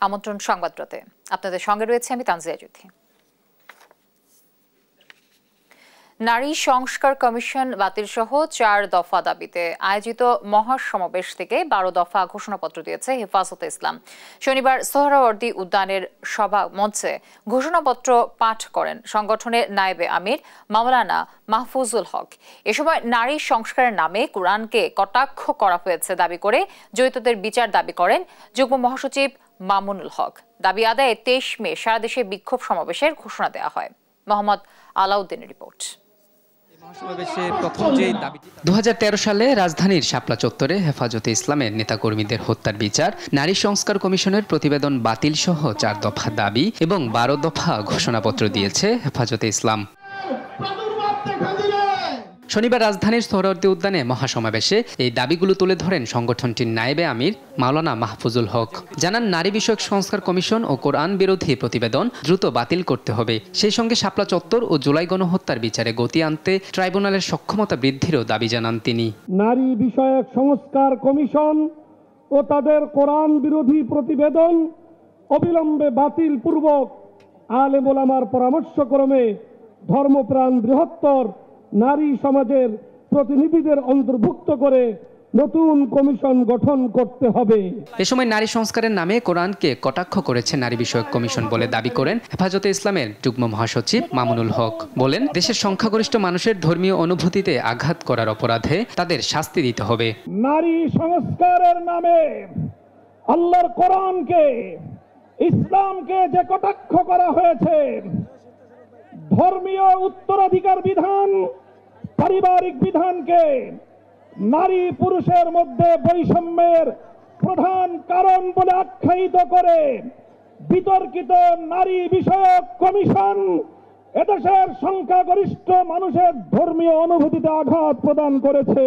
আমন্ত্রণ সংবাদরতে আপনাদের সঙ্গে রয়েছে আমি তানজিয়া জ্যোতি। নারী সংস্কার কমিশন বাতিল সহ 4 দফা দাবিতে আয়োজিত মহাসমাবেশ থেকে 12 দফা ঘোষণাপত্র দিয়েছে হেফাজতে ইসলাম। শনিবার সোহরাওয়ার্দী উদ্যানের সভা মঞ্চে ঘোষণাপত্র পাঠ করেন সংগঠনের নায়েবে আমির মাওলানা মাহফুজুল হক। এ সময় নারী সংস্কারের নামে কোরআনকে কটাক্ষ করা হয়েছে দাবি করে জড়িতদের বিচার দাবি করেন যুগ্ম মহাসচিব মামুনুল হক। দাবি আদায়ে 23 মে সারা দেশে বিক্ষোভ সমাবেশের ঘোষণা দেওয়া হয়। মোহাম্মদ আলাউদ্দিনের রিপোর্ট। 2013 সালে রাজধানীর শাপলা চত্বরে হেফাজতে ইসলামের নেতাকর্মীদের হত্যার বিচার, নারী সংস্কার কমিশনের প্রতিবেদন বাতিল সহ 4 দফা দাবি এবং 12 দফা ঘোষণাপত্র দিয়েছে হেফাজতে ইসলাম। শনিবার রাজধানীর সোহরাওয়ার্দী উদ্যানে মহাসমাবেশে এই দাবিগুলো তুলে ধরেন সংগঠনটির নায়েবে আমির মাওলানা মাহফুজুল হক। জানান, নারী বিষয়ক সংস্কার কমিশন ও কোরআন বিরোধী প্রতিবেদন দ্রুত বাতিল করতে হবে। সেই সঙ্গে শাপলা চত্বর ও জুলাই গণহত্যার বিচারে গতি আনতে ট্রাইব্যুনালের সক্ষমতা বৃদ্ধিরও দাবি জানান তিনি। নারী বিষয়ক সংস্কার কমিশন ও তাদের কোরআন বিরোধী প্রতিবেদন অবিলম্বে বাতিল পূর্বক আলেম ওলামার পরামর্শক্রমে ধর্মপ্রাণ বৃহত্তর নারী সমাজের প্রতিনিধিদের অন্তর্ভুক্ত করে নতুন কমিশন গঠন করতে হবে। এ সময় নারী সংস্কারের নামে কোরআনকে কটাক্ষ করেছে নারী বিষয়ক কমিশন বলে দাবি করেন হেফাজতে ইসলামের যুগ্ম মহাসচিব মামুনুল হক। বলেন, দেশের সংখ্যাগরিষ্ঠ মানুষের ধর্মীয় অনুভূতিতে আঘাত করার অপরাধে তাদের শাস্তি দিতে হবে। নারী সংস্কারের নামে আল্লাহর কোরআনকে, ইসলামকে যে কটাক্ষ করা হয়েছে, ধর্মীয় উত্তরাধিকার বিধান, পারিবারিক বিধানকে নারী পুরুষের মধ্যে বৈষম্যের প্রধান কারণ বলে আখ্যায়িত করে বিতর্কিত নারী বিষয়ক কমিশন এদেশের সংখ্যাগরিষ্ঠ মানুষের ধর্মীয় অনুভূতিতে আঘাত প্রদান করেছে।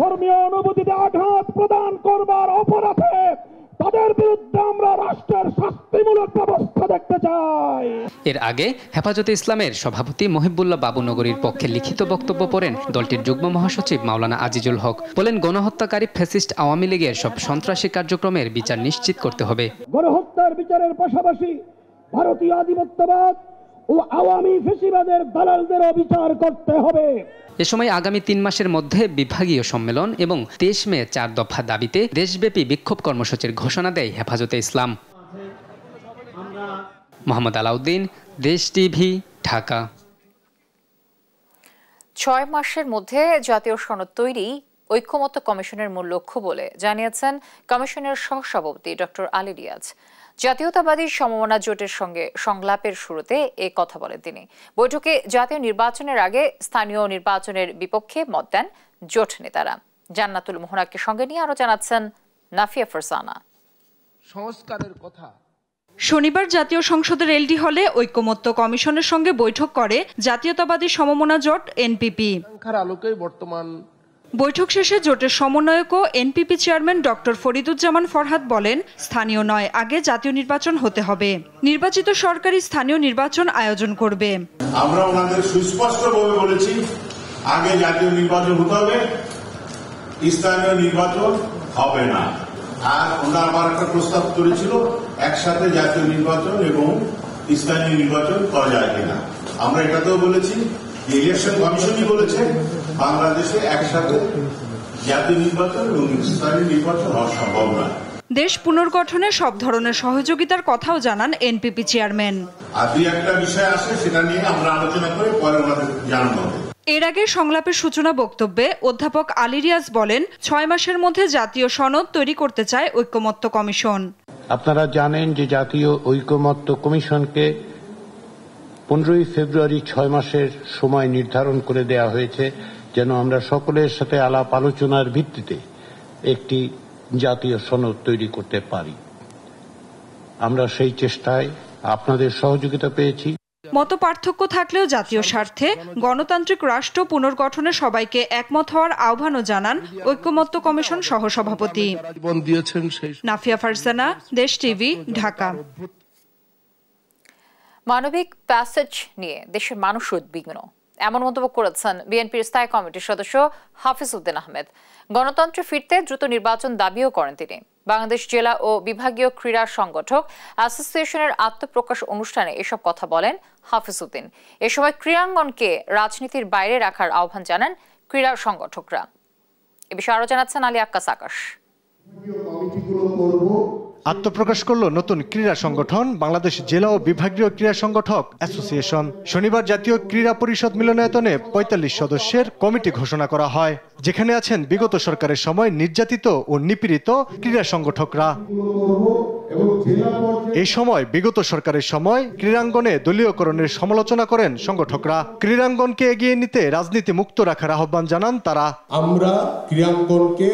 ধর্মীয় অনুভূতিতে আঘাত প্রদান করবার অপরাধে তাদের বিরুদ্ধে আমরা রাষ্ট্রের শাস্তিমূলক ব্যবস্থা দেখতে চাই। এর আগে হেফাজতে ইসলামের সভাপতি মহিবুল্লাহ বাবুনগরীর পক্ষে লিখিত বক্তব্য পড়েন দলটির যুগ্ম মহাসচিব মাওলানা আজিজুল হক। বলেন, গণহত্যাকারী ফ্যাসিস্ট আওয়ামী লীগের সব সন্ত্রাসী কার্যক্রমের বিচার নিশ্চিত করতে হবে। গণহত্যার বিচারের পাশাপাশি ভারতীয় আধিপত্যবাদ ও আওয়ামী ফ্যাসিবাদের দালালদেরও বিচার করতে হবে। এ সময় আগামী 3 মাসের মধ্যে বিভাগীয় সম্মেলন এবং 23 মে 4 দফা দাবিতে দেশব্যাপী বিক্ষোভ কর্মসূচির ঘোষণা দেয় হেফাজতে ইসলাম। মোহাম্মদ আলাউদ্দিন, দেশ টিভি, ঢাকা। 6 মাসের মধ্যে জাতীয় সনদ তৈরি ঐক্যমত্য কমিশনের মূল লক্ষ্য বলে জানিয়েছেন কমিশনের সহসভাপতি ডক্টর আলী রিয়াজ। জাতীয়তাবাদী সমমনা জোটের সঙ্গে সংলাপের শুরুতে এ কথা বলেন তিনি। বৈঠকে জাতীয় নির্বাচনের আগে স্থানীয় নির্বাচনের বিপক্ষে মত দেন জোট নেতারা। জান্নাতুল মোহনাকে সঙ্গে নিয়ে আরো জানাচ্ছেন নাফিয়া ফারসানা। সংস্কারের কথা শনিবার জাতীয় সংসদের এলডি হলে ঐক্যমত্য কমিশনের সঙ্গে বৈঠক করে জাতীয়তাবাদী সমমনা জোট এনপিপি। বৈঠক শেষে জোটের সমন্বয়ক ও NPP chairman doctor Fariduzzaman Farhad বলেন, স্থানীয় নয়, আগে জাতীয় নির্বাচন হতে হবে। নির্বাচিত সরকারি স্থানীয় নির্বাচন আয়োজন করবে। আমরা ওনাদের সুস্পষ্টভাবে বলেছি, আগে জাতীয় নির্বাচন হতে হবে, স্থানীয় নির্বাচন হবে না। আর ওনারা আবার একটা প্রস্তাব করেছিল, একসাথে জাতীয় নির্বাচন এবং স্থানীয় নির্বাচন করা যায় কিনা। আমরা এটাতেও বলেছি, ইলেকশন কমিশনই বলেছে বাংলাদেশে একসাথে জাতীয় নির্বাচন এবং স্থানীয় নির্বাচন হওয়া সম্ভব নয়। দেশ পুনর্গঠনে সব ধরনের সহযোগিতার কথাও জানান এনপিপি চেয়ারম্যান। আর দুই একটা বিষয় আছে, সেটা নিয়ে আমরা আলোচনা করে পরে ওনাদের জানানো হবে। এর আগে সংলাপের সূচনা বক্তব্যে অধ্যাপক আলী রিয়াজ বলেন, 6 মাসের মধ্যে জাতীয় সনদ তৈরি করতে চায় ঐক্যমত্য কমিশন। আপনারা জানেন যে জাতীয় ঐক্যমত্য কমিশনকে 15 ফেব্রুয়ারি 6 মাসের সময় নির্ধারণ করে দেয়া হয়েছে, যেন আমরা সকলের সাথে আলাপ আলোচনার ভিত্তিতে একটি জাতীয় সনদ তৈরি করতে পারি। আমরা সেই চেষ্টায় আপনাদের সহযোগিতা পেয়েছি। মত পার্থক্য থাকলেও জাতীয় স্বার্থে গণতান্ত্রিক রাষ্ট্র পুনর্গঠনে সবাইকে একমত হওয়ার আহ্বানও জানান ঐক্যমত্য কমিশন সহসভাপতি। নাফিয়া ফারসানা, দেশ টিভি, ঢাকা। মানবিক প্যাসেজ নিয়ে দেশের মানুষ উদ্বিগ্ন, এমন মন্তব্য করেছেন বিএনপির স্থায়ী কমিটির সদস্য হাফিজ উদ্দিন আহমেদ। গণতন্ত্রে ফিরতে দ্রুত নির্বাচন দাবিও করেন তিনি। বাংলাদেশ জেলা ও বিভাগীয় ক্রীড়া সংগঠক অ্যাসোসিয়েশনের আত্মপ্রকাশ অনুষ্ঠানে এসব কথা বলেন হাফিজ উদ্দিন। এ সময় ক্রীড়াঙ্গনকে রাজনীতির বাইরে রাখার আহ্বান জানান ক্রীড়া সংগঠকরা। এ বিষয়ে আরো জানাচ্ছেন আলী আক্কাস আকাশ। আত্মপ্রকাশ করল নতুন ক্রীড়া সংগঠন বাংলাদেশ জেলা ও বিভাগীয় ক্রীড়া সংগঠক অ্যাসোসিয়েশন। শনিবার জাতীয় ক্রীড়া পরিষদ মিলনায়তনে ৪৫ সদস্যের কমিটি ঘোষণা করা হয়, যেখানে আছেন বিগত সরকারের সময় নির্যাতিত ও নিপীড়িত ক্রীড়া সংগঠকরা। এই সময় বিগত সরকারের সময় ক্রীড়াঙ্গনে দলীয়করণের সমালোচনা করেন সংগঠকরা। ক্রীড়াঙ্গনকে এগিয়ে নিতে রাজনীতি মুক্ত রাখার আহ্বান জানান তারা। আমরা ক্রীড়াঙ্গনকে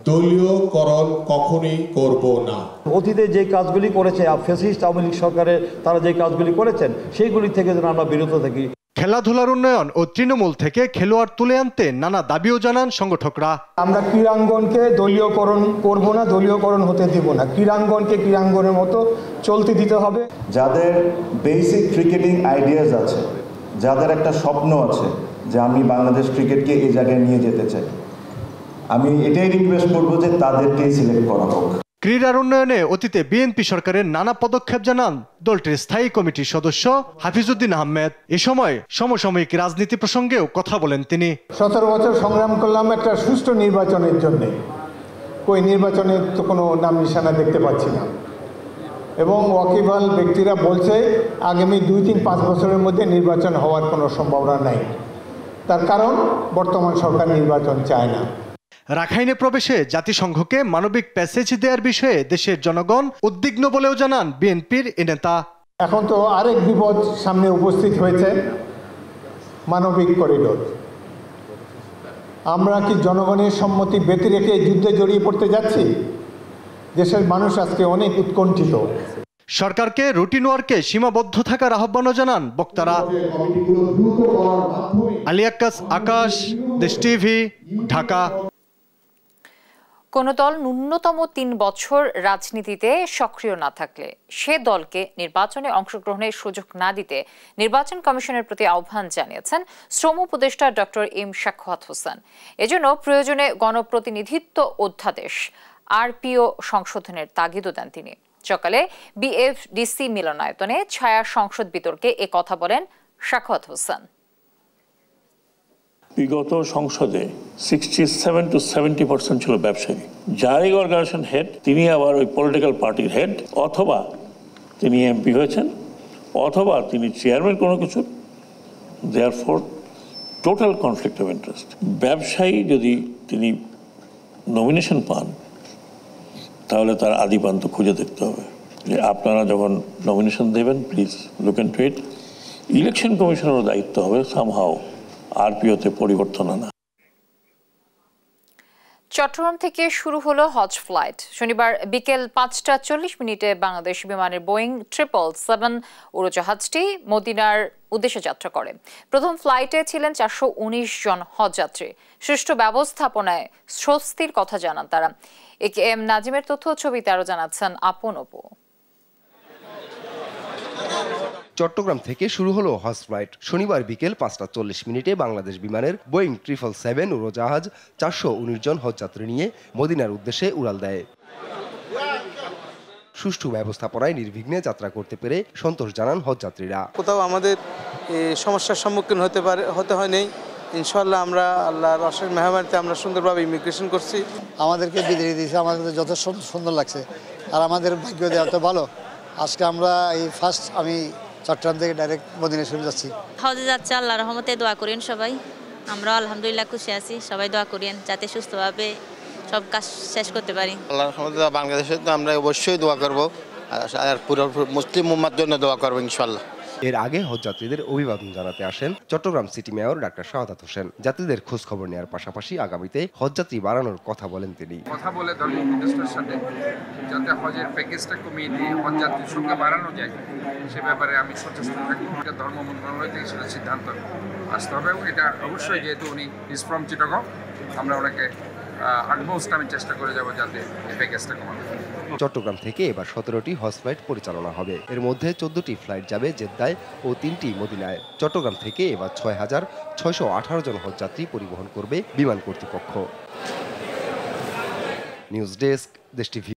দলীয়করণ কখনোই করব না। অতীতে যে কাজগুলি করেছে ফ্যাসিস্ট আওয়ামী লীগ সরকারের তারা যে কাজগুলি করেছেন সেইগুলি থেকে যেন আমরা বিরত থাকি। খেলাধুলার উন্নয়ন ও তৃণমূল থেকে খেলোয়াড় তুলে আনতে নানা দাবিও জানান সংগঠকরা। আমরা ক্রীড়াঙ্গনকে দলীয়করণ করব না, দলীয়করণ হতে দেব না। ক্রীড়াঙ্গনকে ক্রীড়াঙ্গনের মতো চলতে দিতে হবে। যাদের বেসিক ক্রিকেটিং আইডিয়াস আছে, যাদের একটা স্বপ্ন আছে যে আমি বাংলাদেশ ক্রিকেটকে এই জায়গায় নিয়ে যেতে চাই, আমি এটাই রিকোয়েস্ট করব যে তাদেরকেই সিলেক্ট করা হোক। ক্রীড়ার উন্নয়নে অতীতে বিএনপি সরকারের নানা পদক্ষেপ জানান দলটির স্থায়ী কমিটির সদস্য হাফিজ উদ্দিন আহমেদ। এ সময় সমসাময়িক রাজনীতি প্রসঙ্গেও কথা বলেন তিনি। 17 বছর সংগ্রাম করলাম একটা সুষ্ঠু নির্বাচনের জন্য, কই নির্বাচনের তো কোনো নাম নিশানা দেখতে পাচ্ছি না, এবং ওয়াকিবহাল ব্যক্তিরা বলছে আগামী 2-5 বছরের মধ্যে নির্বাচন হওয়ার কোনো সম্ভাবনা নাই। তার কারণ বর্তমান সরকার নির্বাচন চায় না। রাখাইনে প্রবেশে জাতিসংঘকে মানবিক প্যাসেজ দেওয়ার বিষয়ে দেশের জনগণ উদ্বিগ্ন বলেও জানান বিএনপির এ নেতা। এখন তো আরেক বিপদ সামনে উপস্থিত হয়েছে, মানবিক করিডোর। আমরা কি জনগণের সম্মতি ব্যতি রেখে যুদ্ধে জড়িয়ে পড়তে যাচ্ছি? দেশের মানুষ আজকে অনেক উৎকণ্ঠিত। সরকারকে রুটিন ওয়ার্কে সীমাবদ্ধ থাকার আহ্বানও জানান বক্তারা। আলী আক্কাস আকাশ, দেশ টিভি, ঢাকা। কোনো দল ন্যূনতম 3 বছর রাজনীতিতে সক্রিয় না থাকলে সে দলকে নির্বাচনে অংশগ্রহণের সুযোগ না দিতে নির্বাচন কমিশনের প্রতি আহ্বান জানিয়েছেন শ্রম উপদেষ্টা ডক্টর এম সাখাওয়াত হোসেন। এজন্য প্রয়োজনে গণপ্রতিনিধিত্ব অধ্যাদেশ আরপিও সংশোধনের তাগিদও দেন তিনি। সকালে বিএফডিসি মিলনায়তনে ছায়া সংসদ বিতর্কে এ কথা বলেন সাখাওয়াত হোসেন। বিগত সংসদে 67 to 70% ছিল ব্যবসায়ী। যারই অর্গানাইজেশন হেড তিনি আবার ওই পলিটিক্যাল পার্টির হেড, অথবা তিনি এমপি হয়েছেন, অথবা তিনি চেয়ারম্যান কোনো কিছু। Therefore total conflict of interest. ব্যবসায়ী যদি তিনি নমিনেশন পান তাহলে তার আদিপান্ত খুঁজে দেখতে হবে যে আপনারা যখন নমিনেশন দেবেন please look into it. Election কমিশনেরও দায়িত্ব হবে সামহাও আরপিওতে পরিবর্তন আনা। চট্টগ্রাম থেকে শুরু হলো হজ ফ্লাইট। শনিবার বিকেল 5:40 বাংলাদেশ বিমানের বোয়িং 777 উড়োজাহাজটি মদিনার উদ্দেশ্যে যাত্রা করে। প্রথম ফ্লাইটে ছিলেন 419 জন হজযাত্রী। সুষ্ঠু ব্যবস্থাপনায় স্বস্তির কথা জানান তারা। একেএম নাজিমের তথ্য ছবিতে আরো জানাচ্ছেন আপন অপু। চট্টগ্রাম থেকে শুরু হলো হজ ফ্লাইট। শনিবার বিকেল 5:40 বাংলাদেশ বিমানের বোয়িং 777 উড়োজাহাজ 419 জন হজযাত্রী নিয়ে মদিনার উদ্দেশ্যে উড়াল দেয়। সুষ্ঠু ব্যবস্থাপনায় নির্বিঘ্নে যাত্রা করতে পেরে সন্তোষ জানান হজযাত্রীরা। কোথাও আমাদের সমস্যার সম্মুখীন হতে হয়নি। ইনশাআল্লাহ আমরা আল্লাহর অশেষ মেহরবানিতে আমরা সুন্দরভাবে ইমিগ্রেশন করছি। আমাদেরকে বিদায় দিয়েছে, আমাদের যথেষ্ট সুন্দর লাগছে। আর আমাদের ভাগ্য এত ভালো, আজকে আমরা এই ফার্স্ট আমি চট্টগ্রাম থেকে ডাইরেক্ট মদিনা শরীফ যাচ্ছি। হজে যাচ্ছে, আল্লাহর রহমতে দোয়া করেন সবাই। আমরা আলহামদুলিল্লাহ খুশি আছি, সবাই দোয়া করেন যাতে সুস্থভাবে সব কাজ শেষ করতে পারি। আল্লাহর রহমতে বাংলাদেশে তো আমরা অবশ্যই দোয়া করব, আর পুরো মুসলিম উম্মার জন্য দোয়া করব ইনশাআল্লাহ। এর আগে হজযাত্রীদের অভিবাদন জানাতে আসেন Chittagong city mayor doctor Shahadat Hossain. যাত্রীদের খোঁজ খবর নেওয়ার পাশাপাশি আগামীতে হজযাত্রী বাড়ানোর কথা বলেন তিনি। কথা বলে ধর্ম উপদেষ্টার সাথে যাতে হজের প্যাকেজটা কমিয়ে দিয়ে হজযাত্রীর সংখ্যা বাড়ানো যায় সে ব্যাপারে আমি সচেষ্ট থাকবো। ধর্ম মন্ত্রণালয় থেকে সেটা সিদ্ধান্ত আসতে হবে, এবং এটা অবশ্যই যেহেতু উনি ইজ ফ্রম চিটাগং, আমরা ওনাকে আটমোস্ট আমি চেষ্টা করে যাব যাতে এই প্যাকেজটা কমানো। চট্টগ্রাম থেকে এবার 17টি হজ ফ্লাইট পরিচালনা হবে। এর মধ্যে 14টি ফ্লাইট যাবে জেদ্দায় ও 3টি মদিনায়। চট্টগ্রাম থেকে এবার 6,618 জন হজযাত্রী পরিবহন করবে বিমান কর্তৃপক্ষ। নিউজ ডেস্ক, দেশ টিভি।